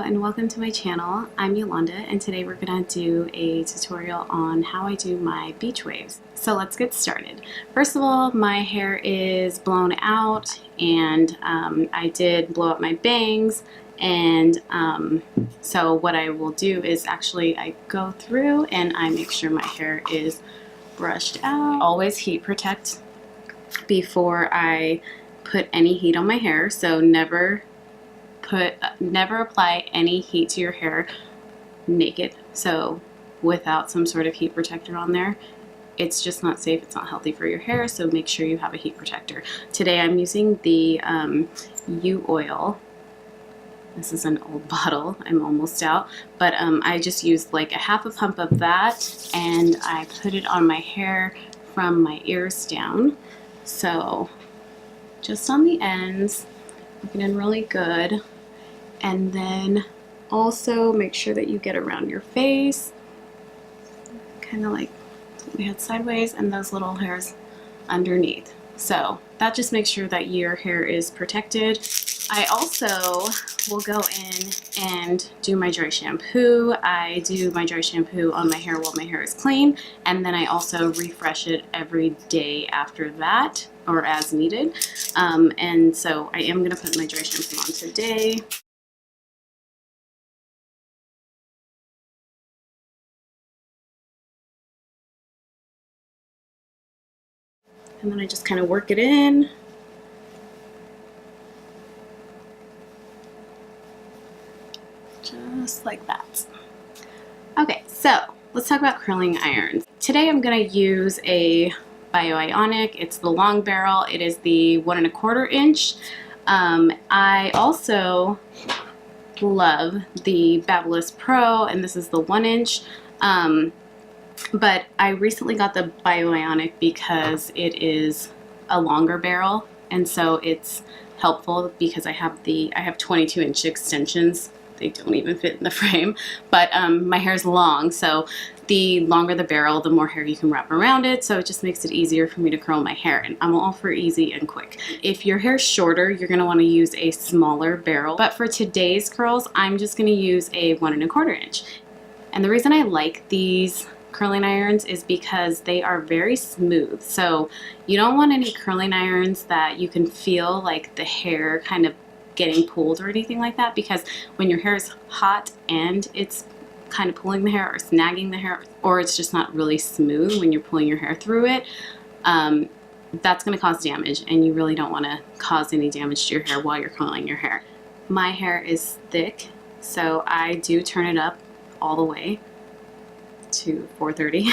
and welcome to my channel. I'm Yolanda and today we're going to do a tutorial on how I do my beach waves. So let's get started. First of all, my hair is blown out and I did blow up my bangs, and so what I will do is actually I go through and I make sure my hair is brushed out. Always heat protect before I put any heat on my hair, so never apply any heat to your hair naked, so without some sort of heat protector on there. It's just not safe, it's not healthy for your hair, so make sure you have a heat protector. Today I'm using the UOIL. This is an old bottle, I'm almost out, but I just used like a half a pump of that and I put it on my hair from my ears down. So just on the ends, looking in really good. And then also make sure that you get around your face, kind of like we had sideways, and those little hairs underneath. So that just makes sure that your hair is protected. I also will go in and do my dry shampoo. I do my dry shampoo on my hair while my hair is clean, and then I also refresh it every day after that, or as needed. And so I am going to put my dry shampoo on today. And then I just kind of work it in. Just like that. Okay, so let's talk about curling irons. Today I'm going to use a BioIonic. It's the long barrel. It is the 1 1/4 inch. I also love the Babyliss Pro, and this is the 1 inch. But I recently got the BioIonic because it is a longer barrel, and so it's helpful because I have 22-inch extensions. They don't even fit in the frame, but my hair is long, so the longer the barrel, the more hair you can wrap around it, so it just makes it easier for me to curl my hair, and I'm all for easy and quick. If your hair's shorter, you're going to want to use a smaller barrel, but for today's curls, I'm just going to use a 1 1/4 inch. And the reason I like these curling irons is because they are very smooth. So you don't want any curling irons that you can feel like the hair kind of getting pulled or anything like that, because when your hair is hot and it's kind of pulling the hair or snagging the hair, or it's just not really smooth when you're pulling your hair through it, that's going to cause damage, and you really don't want to cause any damage to your hair while you're curling your hair. My hair is thick, so I do turn it up all the way to 430.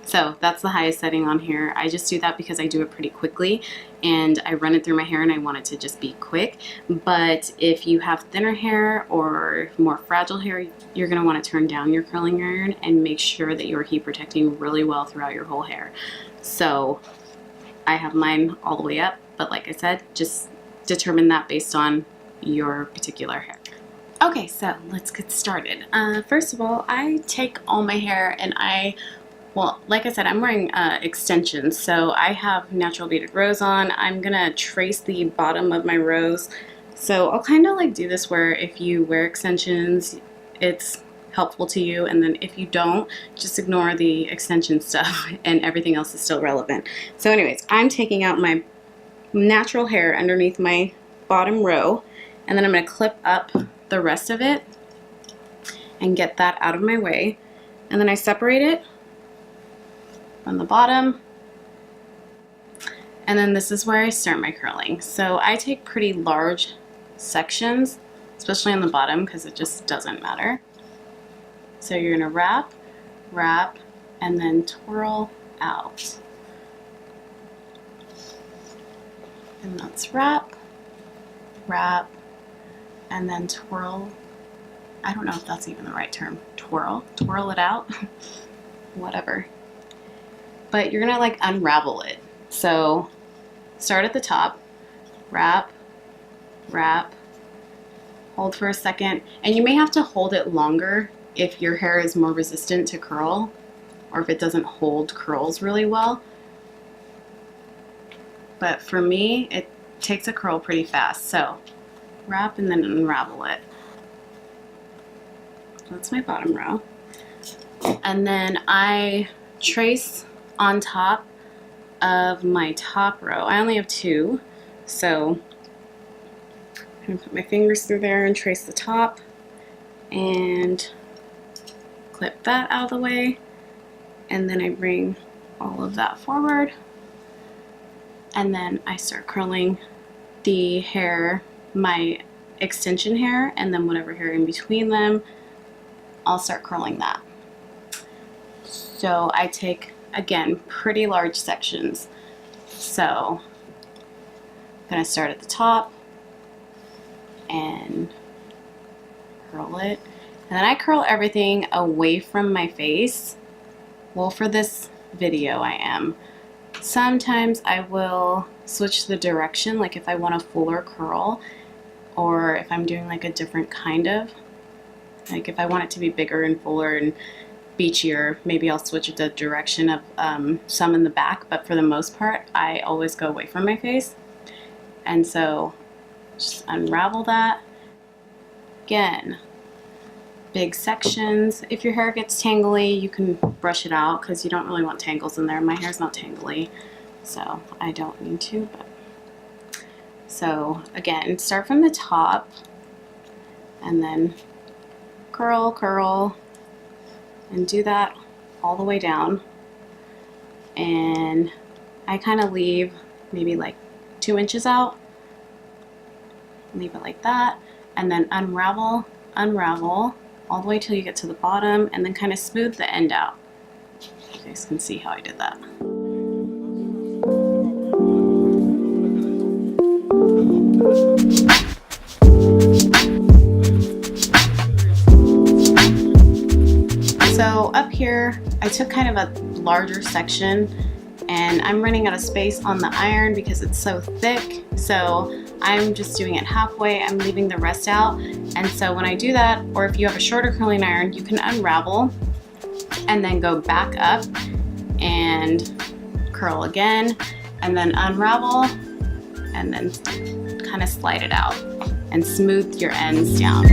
So that's the highest setting on here. I just do that because I do it pretty quickly and I run it through my hair and I want it to just be quick. But if you have thinner hair or more fragile hair, you're going to want to turn down your curling iron and make sure that you're heat protecting really well throughout your whole hair. So I have mine all the way up, but like I said, just determine that based on your particular hair. Okay, so let's get started. First of all, I take all my hair and well, like I said, I'm wearing extensions, so I have natural beaded rose on. I'm gonna trace the bottom of my rose. So I'll kind of like do this where if you wear extensions, it's helpful to you, and then if you don't, just ignore the extension stuff and everything else is still relevant. So anyways, I'm taking out my natural hair underneath my bottom row, and then I'm gonna clip up the rest of it and get that out of my way, and then I separate it from the bottom, and then this is where I start my curling. So I take pretty large sections, especially on the bottom, because it just doesn't matter. So you're gonna wrap, and then twirl out, and that's wrap, and then twirl. I don't know if that's even the right term. Twirl it out. Whatever. But you're gonna like unravel it. So start at the top, wrap, hold for a second, and you may have to hold it longer if your hair is more resistant to curl, or if it doesn't hold curls really well. But for me, it takes a curl pretty fast. So wrap and then unravel it. That's my bottom row. And then I trace on top of my top row. I only have 2, so I'm going to put my fingers through there and trace the top and clip that out of the way. And then I bring all of that forward, and then I start curling the hair, my extension hair, and then whatever hair in between them, I'll start curling that. So I take, again, pretty large sections. So I'm going to start at the top and curl it. And then I curl everything away from my face. Well, for this video I am. Sometimes I will switch the direction, like if I want a fuller curl, or if I'm doing like a different kind of, like if I want it to be bigger and fuller and beachier, maybe I'll switch the direction of some in the back, but for the most part I always go away from my face. And so just unravel that. Again, big sections. If your hair gets tangly, you can brush it out because you don't really want tangles in there. My hair's not tangly, so I don't need to. But so again, start from the top and then curl, curl, and do that all the way down. And I kind of leave maybe like 2 inches out. Leave it like that, and then unravel, unravel all the way till you get to the bottom, and then kind of smooth the end out. You guys can see how I did that. So up here, I took kind of a larger section, and I'm running out of space on the iron because it's so thick. So I'm just doing it halfway. I'm leaving the rest out. And so when I do that, or if you have a shorter curling iron, you can unravel and then go back up and curl again, and then unravel and then kind of slide it out and smooth your ends down.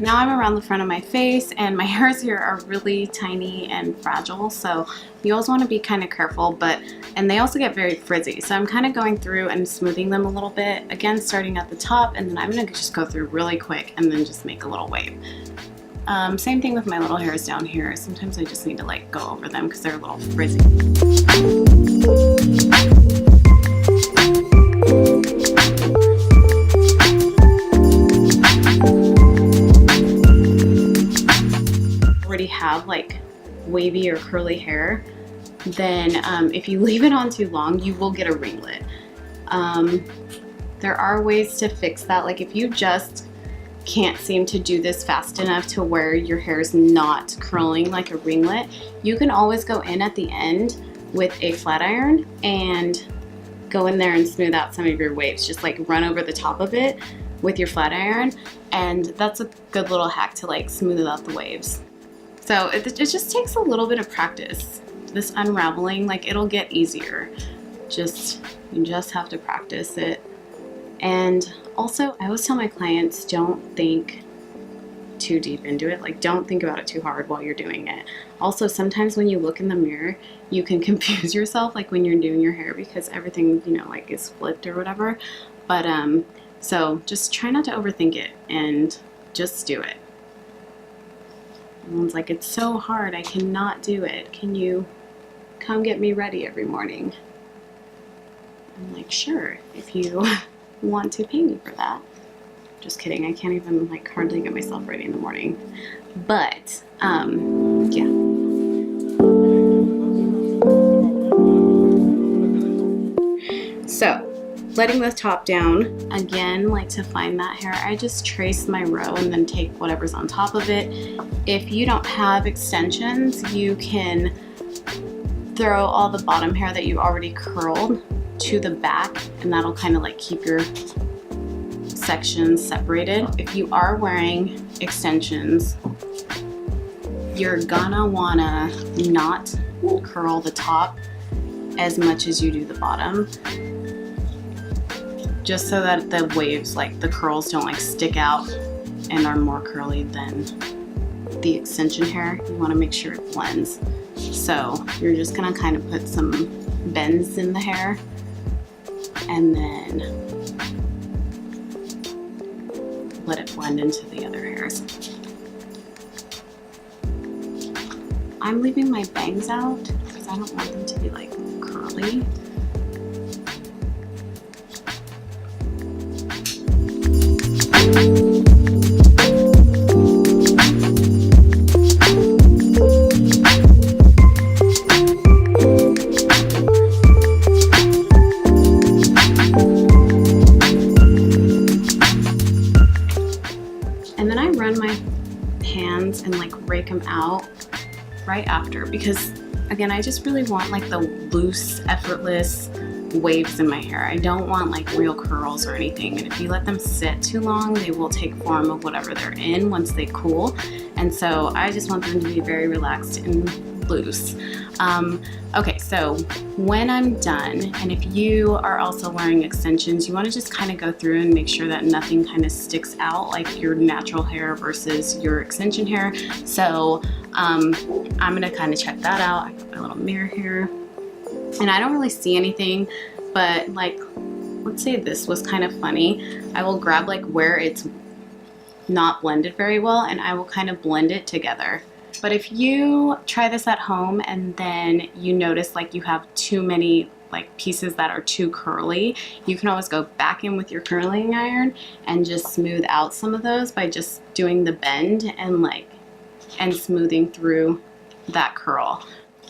Now I'm around the front of my face, and my hairs here are really tiny and fragile, so you always want to be kind of careful, and they also get very frizzy, so I'm kind of going through and smoothing them a little bit, again starting at the top, and then I'm going to just go through really quick and then just make a little wave. Same thing with my little hairs down here. Sometimes I just need to like go over them because they're a little frizzy. Have like wavy or curly hair, then if you leave it on too long, you will get a ringlet. There are ways to fix that. Like if you just can't seem to do this fast enough to where your hair is not curling like a ringlet, you can always go in at the end with a flat iron and go in there and smooth out some of your waves. Just like run over the top of it with your flat iron, and that's a good little hack to like smooth out the waves. So it just takes a little bit of practice. This unraveling, like it'll get easier. You just have to practice it. And also, I always tell my clients, don't think too deep into it. Like don't think about it too hard while you're doing it. Also, sometimes when you look in the mirror, you can confuse yourself like when you're doing your hair because everything, you know, like is flipped or whatever. But so just try not to overthink it and just do it. Everyone's like, it's so hard, I cannot do it. Can you come get me ready every morning? I'm like, sure, if you want to pay me for that. Just kidding, I can't even like hardly get myself ready in the morning. But, yeah. So, letting the top down, again, like to find that hair, I just trace my row and then take whatever's on top of it. If you don't have extensions, you can throw all the bottom hair that you already curled to the back, and that'll kind of like keep your sections separated. If you are wearing extensions, you're gonna wanna not curl the top as much as you do the bottom, just so that the waves, like the curls, don't like stick out and are more curly than the extension hair. You wanna make sure it blends. So you're just gonna kind of put some bends in the hair and then let it blend into the other hairs. I'm leaving my bangs out because I don't want them to be like curly. And then I run my hands and like rake them out right after, because again, I just really want like the loose, effortless waves in my hair. I don't want like real curls or anything, and if you let them sit too long, they will take form of whatever they're in once they cool, and so I just want them to be very relaxed and loose. Okay, so when I'm done, and if you are also wearing extensions, you want to just kind of go through and make sure that nothing kind of sticks out, like your natural hair versus your extension hair. So I'm gonna kind of check that out. I got my little mirror here, and I don't really see anything, but like, let's say this was kind of funny. I will grab like where it's not blended very well, and I will kind of blend it together. But if you try this at home and then you notice like you have too many like pieces that are too curly, you can always go back in with your curling iron and just smooth out some of those by just doing the bend and smoothing through that curl.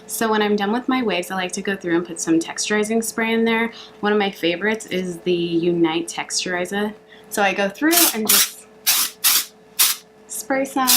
So when I'm done with my waves, I like to go through and put some texturizing spray in there. One of my favorites is the Unite Texturiza. So I go through and just spray some.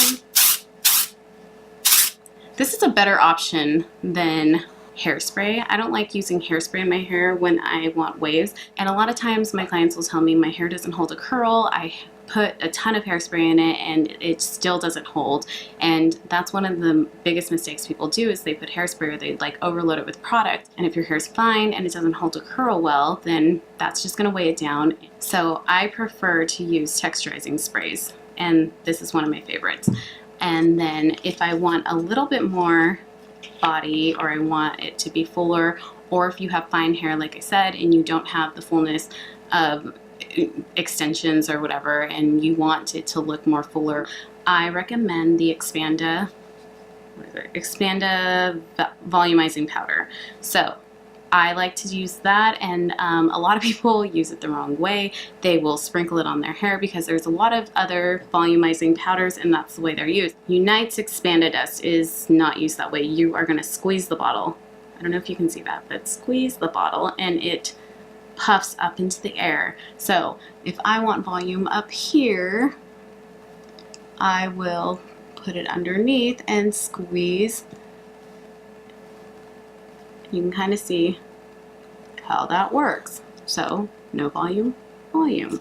This is a better option than hairspray. I don't like using hairspray in my hair when I want waves, and a lot of times my clients will tell me my hair doesn't hold a curl. I put a ton of hairspray in it and it still doesn't hold, and that's one of the biggest mistakes people do, is they put hairspray or they like overload it with product, and if your hair's fine and it doesn't hold a curl well, then that's just going to weigh it down. So I prefer to use texturizing sprays, and this is one of my favorites. And then if I want a little bit more body, or I want it to be fuller, or if you have fine hair like I said and you don't have the fullness of extensions or whatever and you want it to look more fuller, I recommend the Expanda volumizing powder. So I like to use that, and a lot of people use it the wrong way. They will sprinkle it on their hair because there's a lot of other volumizing powders and that's the way they're used. Unite's Expanda Dust is not used that way. You are going to squeeze the bottle. I don't know if you can see that, but squeeze the bottle and it puffs up into the air. So if I want volume up here, I will put it underneath and squeeze. You can kind of see how that works. So no volume, volume.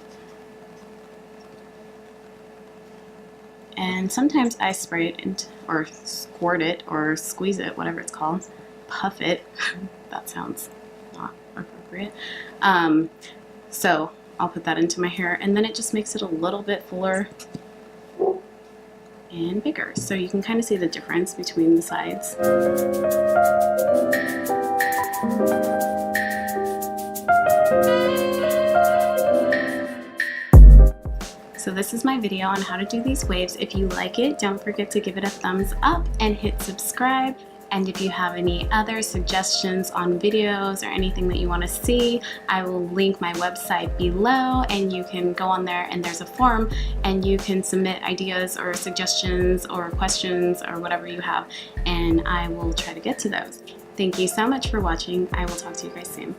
And sometimes I spray it into, or squirt it, or squeeze it, whatever it's called, puff it. That sounds not appropriate. So I'll put that into my hair, and then it just makes it a little bit fuller and bigger. So you can kind of see the difference between the sides. So this is my video on how to do these waves. If you like it, don't forget to give it a thumbs up and hit subscribe. And if you have any other suggestions on videos or anything that you want to see, I will link my website below, and you can go on there and there's a form and you can submit ideas or suggestions or questions or whatever you have, and I will try to get to those. Thank you so much for watching. I will talk to you guys soon.